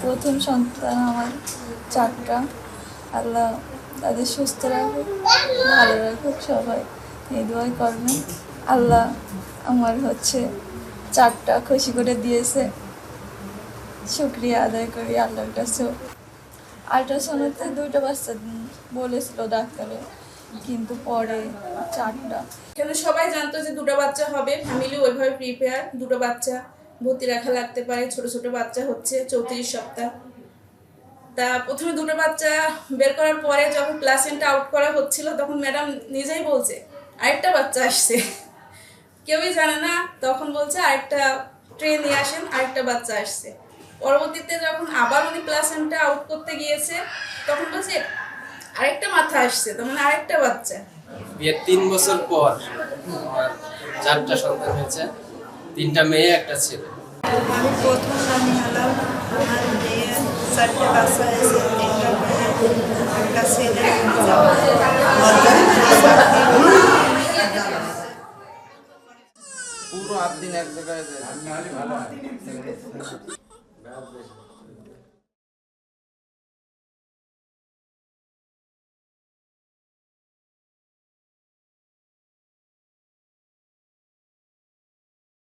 প্রথম সন্তান আমার 4টা। আল্লাহ তাদের সুস্থ রাখুক, ভালো রাখুক, সবাই এই দোয়াই করবেন। আল্লাহ আমার 4টা খুশি করে দিয়েছে, শুক্রিয়া আদায় করি আল্লাহর কাছেও। আল্ট্রাসাউন্ডে 2টা বাচ্চা বলেছিল ডাক্তারে, কিন্তু পরে 4টা। এখানে সবাই জানতো যে 2টা বাচ্চা হবে, ফ্যামিলি ওইভাবে প্রিপেয়ার। 2টা বাচ্চা ভর্তি রাখা লাগতে পারে, ছোট ছোট বাচ্চা হচ্ছে 34 সপ্তাহ। তা প্রথমে 2টা বাচ্চা বের করার পরে যখন প্লাসেন্টা আউট করা হচ্ছিল, তখন ম্যাডাম নিজেই বলছে আরেকটা বাচ্চা আসছে, কেউই জানে না। তখন বলছে আরেকটা ট্রে নিয়ে আসেন, আরেকটা বাচ্চা আসছে। পরবর্তীতে যখন আবার উনি প্লাসেন্টা আউট করতে গিয়েছে, তখন বলছে আরেকটা মাথা আসছে, তার মানে আরেকটা বাচ্চা। বিয়ের 3 বছর পর আমার 4টা সন্তান হয়েছে, 3টা মেয়ে, একটা ছেলে। আমি প্রথম আমি হলাম আমার মেয়ে 4টে বাচ্চা হয়েছে, 3টা মেয়ে, একটা ছেলে। পুরো 8 দিন এক জায়গায়